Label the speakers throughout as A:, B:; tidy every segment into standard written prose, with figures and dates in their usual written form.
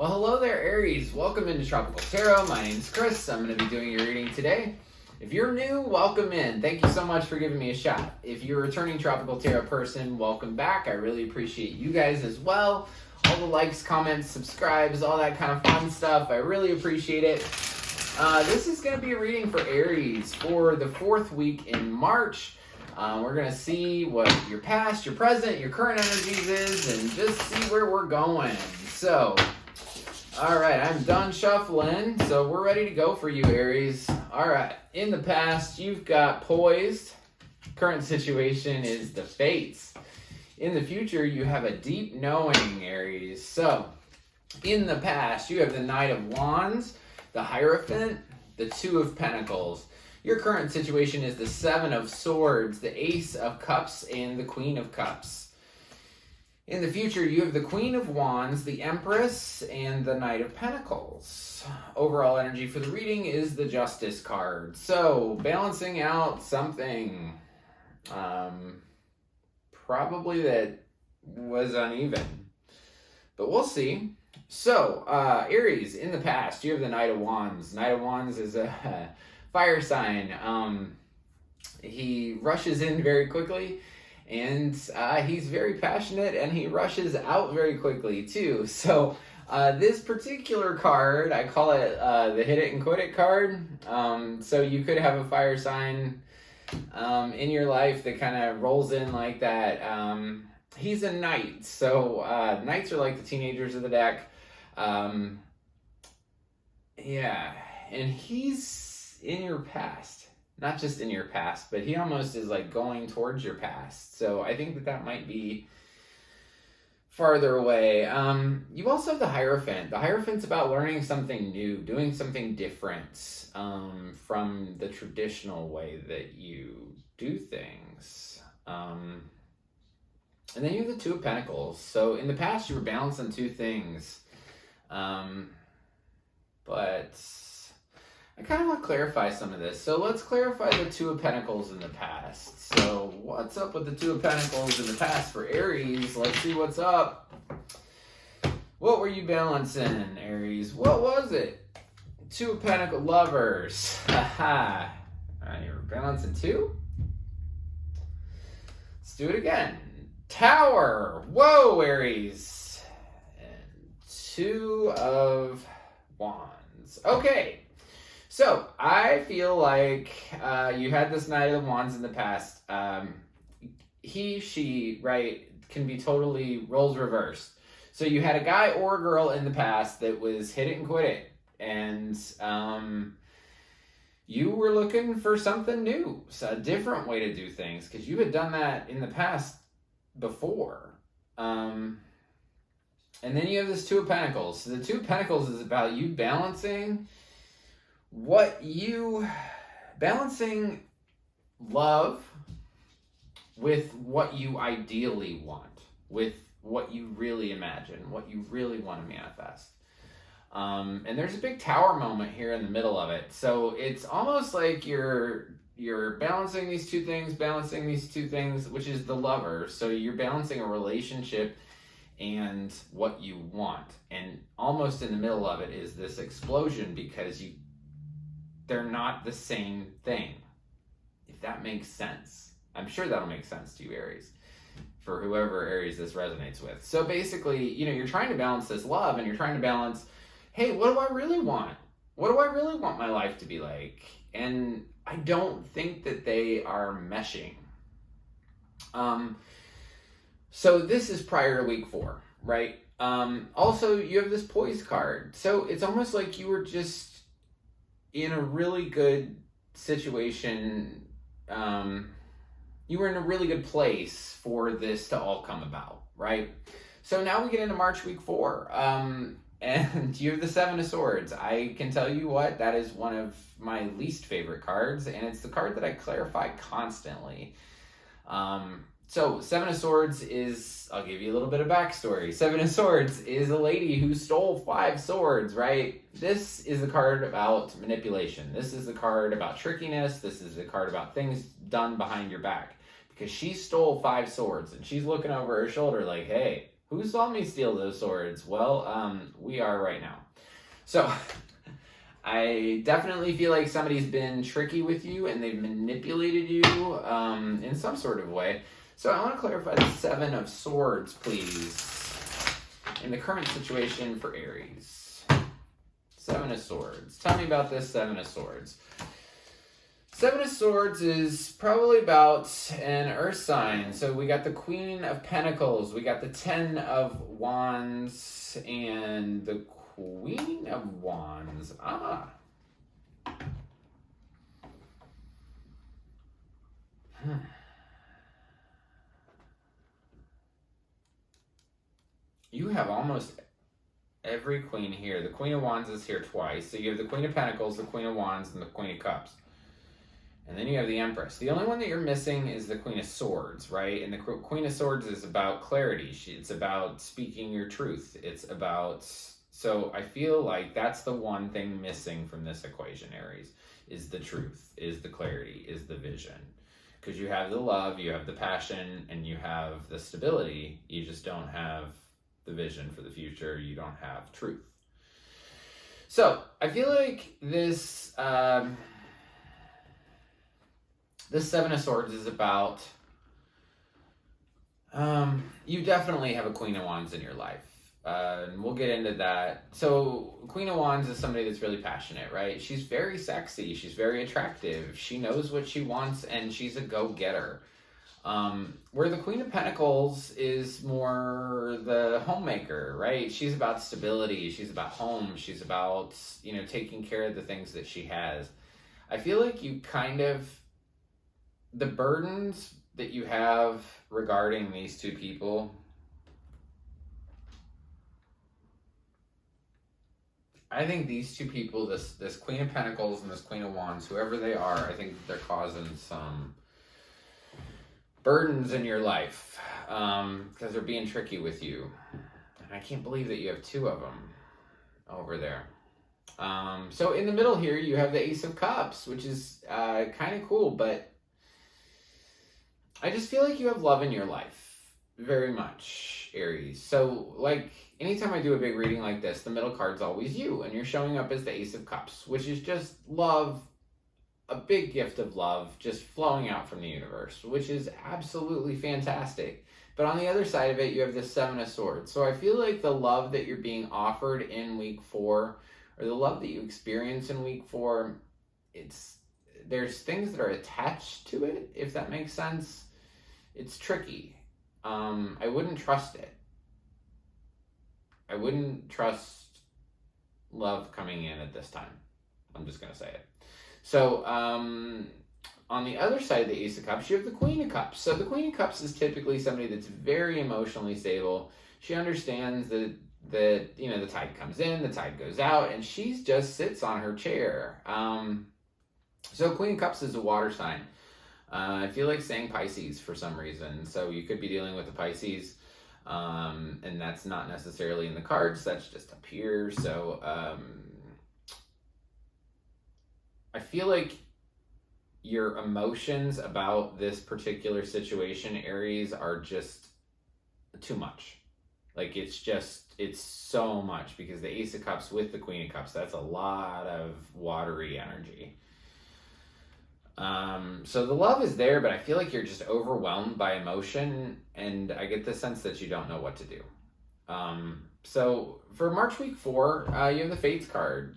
A: Well, hello there, Aries. Welcome into Tropical Tarot. My name is Chris. I'm going to be doing your reading today. If you're new, welcome in. Thank you so much for giving me a shot. If you're a returning Tropical Tarot person, welcome back. I really appreciate you guys as well. All the likes, comments, subscribes, all that kind of fun stuff. I really appreciate it. This is going to be a reading for Aries for the 4th week in March. We're going to see what your past, your present, your current energies is, and just see where we're going. So, all right, I'm done shuffling, so we're ready to go for you, Aries. All right, in the past, you've got poised. Current situation is the fates. In the future, you have a deep knowing, Aries. So, in the past, you have the Knight of Wands, the Hierophant, the Two of Pentacles. Your current situation is the Seven of Swords, the Ace of Cups, and the Queen of Cups. In the future, you have the Queen of Wands, the Empress, and the Knight of Pentacles. Overall energy for the reading is the Justice card. So, balancing out something probably that was uneven. But we'll see. So, Aries, in the past, you have the Knight of Wands. Knight of Wands is a fire sign. He rushes in very quickly. And he's very passionate, and he rushes out very quickly, too. So this particular card, I call it the Hit It and Quit It card. So you could have a fire sign in your life that kind of rolls in like that. He's a knight. So knights are like the teenagers of the deck. Yeah, and he's in your past. Not just in your past, but he almost is like going towards your past. So I think that might be farther away. You also have the Hierophant. The Hierophant's about learning something new, doing something different from the traditional way that you do things. And then you have the Two of Pentacles. So in the past, you were balancing two things. But I kind of want to clarify some of this. So let's clarify the Two of Pentacles in the past. So what's up with the Two of Pentacles in the past for Aries? Let's see what's up. What were you balancing, Aries? What was it? Two of Pentacles, Lovers. Haha. You were balancing two? Let's do it again. Tower. Whoa, Aries. And Two of Wands. Okay. So, I feel like you had this Knight of Wands in the past. He, she, right, can be totally roles reversed. So, you had a guy or a girl in the past that was hit it and quit it. And you were looking for something new, so a different way to do things, because you had done that in the past before. And then you have this Two of Pentacles. So, the Two of Pentacles is about you balancing balancing love with what you ideally want, with what you really imagine, what you really want to manifest. And there's a big tower moment here in the middle of it. So it's almost like you're balancing these two things, which is the Lover. So you're balancing a relationship and what you want. And almost in the middle of it is this explosion, because they're not the same thing, if that makes sense. I'm sure that'll make sense to you, Aries, for whoever Aries this resonates with. So basically, you're trying to balance this love, and you're trying to balance, hey, what do I really want? What do I really want my life to be like? And I don't think that they are meshing. So this is prior to week 4, right? Also, you have this Poise card. So it's almost like you were just in a really good situation. You were in a really good place for this to all come about, right? So now we get into March week 4, and you have the Seven of Swords. I can tell you what, that is one of my least favorite cards, and it's the card that I clarify constantly. So, Seven of Swords is, I'll give you a little bit of backstory. Seven of Swords is a lady who stole 5 swords, right? This is a card about manipulation. This is a card about trickiness. This is a card about things done behind your back. Because she stole 5 swords, and she's looking over her shoulder like, hey, Who saw me steal those swords? Well, we are right now. So, I definitely feel like somebody's been tricky with you and they've manipulated you in some sort of way. So I want to clarify the Seven of Swords, please, in the current situation for Aries. Seven of Swords. Tell me about this Seven of Swords. Seven of Swords is probably about an earth sign. So we got the Queen of Pentacles, we got the Ten of Wands, and the Queen of Wands. You have almost every queen here. The Queen of Wands is here twice. So you have the Queen of Pentacles, the Queen of Wands, and the Queen of Cups. And then you have the Empress. The only one that you're missing is the Queen of Swords, right? And the Queen of Swords is about clarity. It's about speaking your truth. It's about... So I feel like that's the one thing missing from this equation, Aries, is the truth, is the clarity, is the vision. Because you have the love, you have the passion, and you have the stability. You just don't have the vision for the future. You don't have truth. So I feel like this this Seven of Swords is about you definitely have a Queen of Wands in your life. And we'll get into that. So Queen of Wands is somebody that's really passionate, right? She's very sexy. She's very attractive. She knows what she wants and she's a go-getter. Where the Queen of Pentacles is more the homemaker, right? She's about stability. She's about home. She's about, you know, taking care of the things that she has. I feel like you kind of, the burdens that you have regarding these two people, I think these two people, this Queen of Pentacles and this Queen of Wands, whoever they are, I think they're causing some burdens in your life because they're being tricky with you. And I can't believe that you have two of them over there. So in the middle here, you have the Ace of Cups, which is kind of cool, but I just feel like you have love in your life very much, Aries. So like anytime I do a big reading like this, the middle card's always you, and you're showing up as the Ace of Cups, which is just love, a big gift of love just flowing out from the universe, which is absolutely fantastic. But on the other side of it, you have the Seven of Swords. So I feel like the love that you're being offered in week 4, or the love that you experience in week 4, there's things that are attached to it, if that makes sense. It's tricky. I wouldn't trust it. I wouldn't trust love coming in at this time. I'm just going to say it. So, on the other side of the Ace of Cups, you have the Queen of Cups. So the Queen of Cups is typically somebody that's very emotionally stable. She understands that you know, the tide comes in, the tide goes out, and she just sits on her chair. So Queen of Cups is a water sign. I feel like saying Pisces for some reason. So you could be dealing with a Pisces. And that's not necessarily in the cards, that's just up here. So I feel like your emotions about this particular situation, Aries, are just too much. Like it's so much, because the Ace of Cups with the Queen of Cups, that's a lot of watery energy. So the love is there, but I feel like you're just overwhelmed by emotion, and I get the sense that you don't know what to do. So for March week 4, you have the Fates card.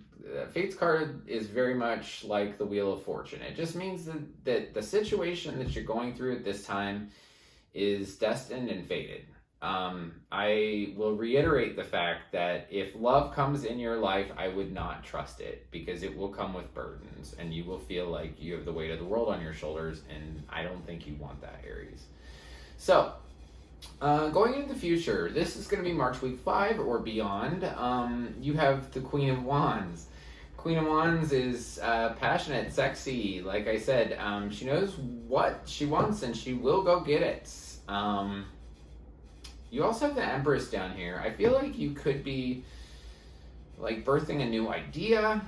A: Fates card is very much like the Wheel of Fortune. It just means that the situation that you're going through at this time is destined and fated. I will reiterate the fact that if love comes in your life, I would not trust it, because it will come with burdens and you will feel like you have the weight of the world on your shoulders, and I don't think you want that, Aries. So, going into the future, this is going to be March week 5 or beyond. You have the Queen of Wands. Queen of Wands is passionate, sexy. Like I said, she knows what she wants and she will go get it. You also have the Empress down here. I feel like you could be like birthing a new idea.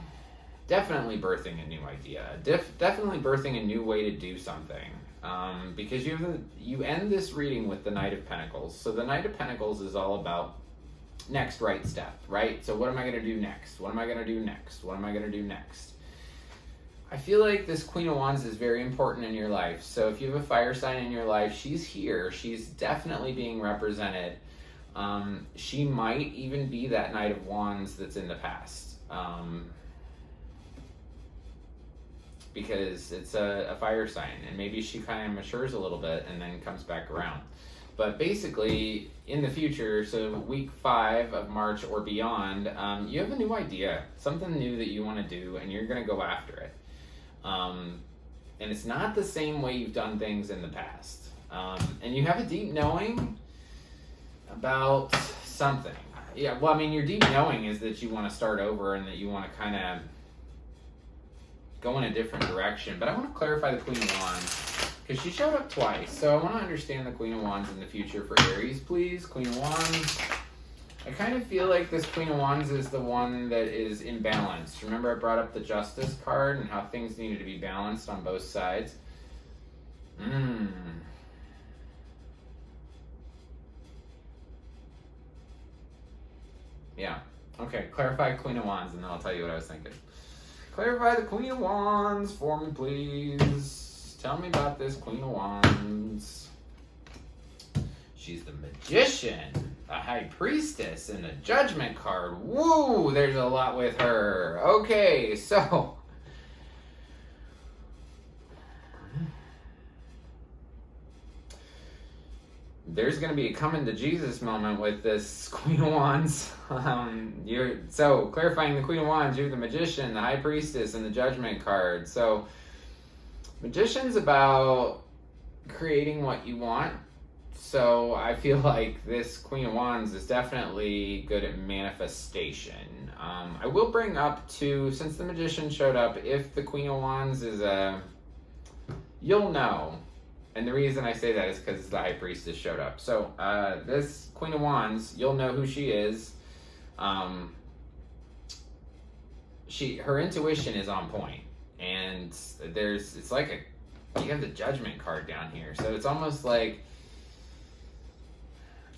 A: Definitely birthing a new idea. Definitely birthing a new way to do something. because you end this reading with the Knight of Pentacles. So the Knight of Pentacles is all about next right step, right? So what am I going to do next? What am I going to do next? What am I going to do next? I feel like this Queen of Wands is very important in your life. So if you have a fire sign in your life, she's here. She's definitely being represented. She might even be that Knight of Wands that's in the past. Because it's a fire sign, and maybe she kind of matures a little bit and then comes back around. But basically, in the future, so week 5 of March or beyond, you have a new idea, something new that you want to do, and you're going to go after it. And it's not the same way you've done things in the past. And you have a deep knowing about something. Yeah, well, I mean, your deep knowing is that you want to start over and that you want to kind of go in a different direction. But I want to clarify the Queen of Wands, because she showed up twice. So I want to understand the Queen of Wands in the future for Aries, please. Queen of Wands. I kind of feel like this Queen of Wands is the one that is imbalanced. Remember I brought up the Justice card and how things needed to be balanced on both sides? Yeah. Okay, clarify Queen of Wands and then I'll tell you what I was thinking. Clarify the Queen of Wands for me, please. Tell me about this Queen of Wands. She's the Magician, a High Priestess, and a Judgment card. Woo! There's a lot with her. Okay, so there's going to be a coming to Jesus moment with this Queen of Wands. So clarifying the Queen of Wands, you're the Magician, the High Priestess, and the Judgment card. So Magician's about creating what you want. So I feel like this Queen of Wands is definitely good at manifestation. I will bring up too, since the Magician showed up, if the Queen of Wands is you'll know. And the reason I say that is because the High Priestess showed up. So this Queen of Wands, you'll know who she is. Her intuition is on point, and it's like you have the Judgment card down here. So it's almost like,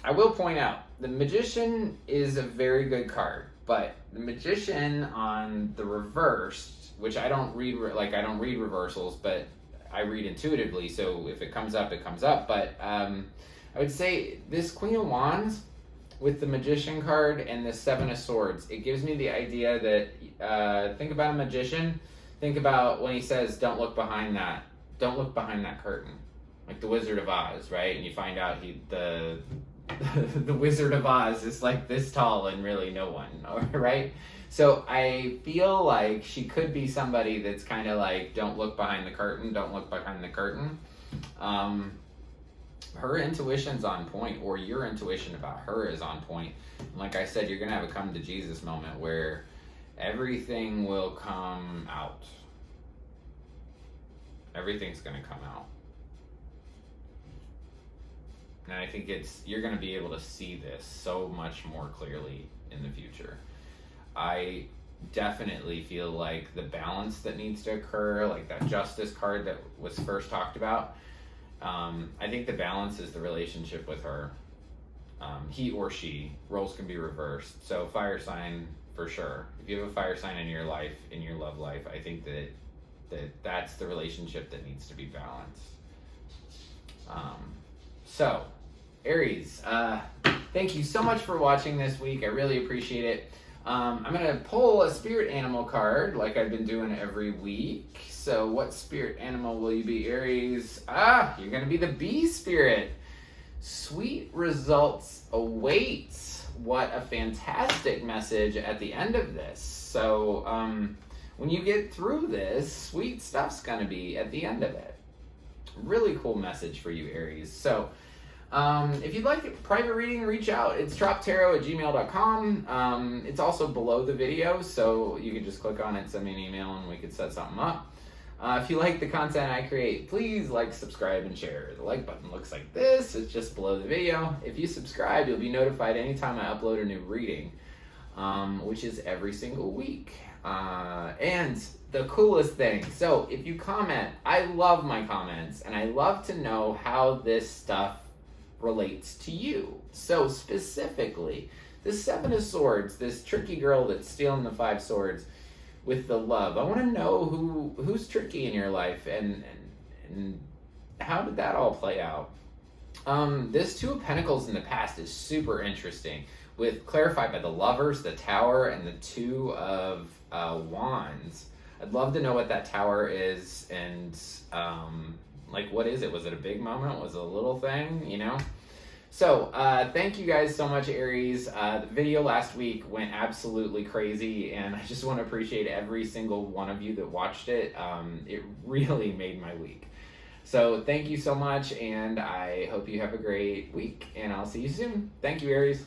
A: I will point out, the Magician is a very good card, but the Magician on the reverse, which I don't read reversals, but I read intuitively, so if it comes up, it comes up. But I would say this Queen of Wands with the Magician card and the Seven of Swords, it gives me the idea that, think about a magician, think about when he says, don't look behind that curtain. Like the Wizard of Oz, right? And you find out the Wizard of Oz is like this tall and really no one, right? So I feel like she could be somebody that's kind of like, don't look behind the curtain, don't look behind the curtain. Her intuition's on point, or your intuition about her is on point. And like I said, you're going to have a come to Jesus moment where everything will come out. Everything's going to come out. And I think you're going to be able to see this so much more clearly in the future. I definitely feel like the balance that needs to occur, like that Justice card that was first talked about, I think the balance is the relationship with her. He or she, roles can be reversed. So fire sign for sure. If you have a fire sign in your life, in your love life, I think that's the relationship that needs to be balanced. So Aries, thank you so much for watching this week. I really appreciate it. I'm going to pull a spirit animal card like I've been doing every week. So what spirit animal will you be, Aries? You're going to be the bee spirit. Sweet results await. What a fantastic message at the end of this. So when you get through this, sweet stuff's going to be at the end of it. Really cool message for you, Aries. So if you'd like a private reading, reach out. It's TropTarot@gmail.com. It's also below the video, so you can just click on it, send me an email, and we could set something up. If you like the content I create, please like, subscribe, and share. The like button looks like this. It's just below the video. If you subscribe, you'll be notified anytime I upload a new reading. which is every single week. And the coolest thing, so if you comment, I love my comments, and I love to know how this stuff relates to you. So specifically, the Seven of Swords, this tricky girl that's stealing the Five Swords with the love. I want to know who's tricky in your life, and how did that all play out? This Two of Pentacles in the past is super interesting, with clarified by the Lovers, the Tower, and the Two of Wands. I'd love to know what that Tower is, and like, what is it? Was it a big moment? Was it a little thing? You know? So, thank you guys so much, Aries. The video last week went absolutely crazy, and I just want to appreciate every single one of you that watched it. It really made my week. So, thank you so much, and I hope you have a great week, and I'll see you soon. Thank you, Aries.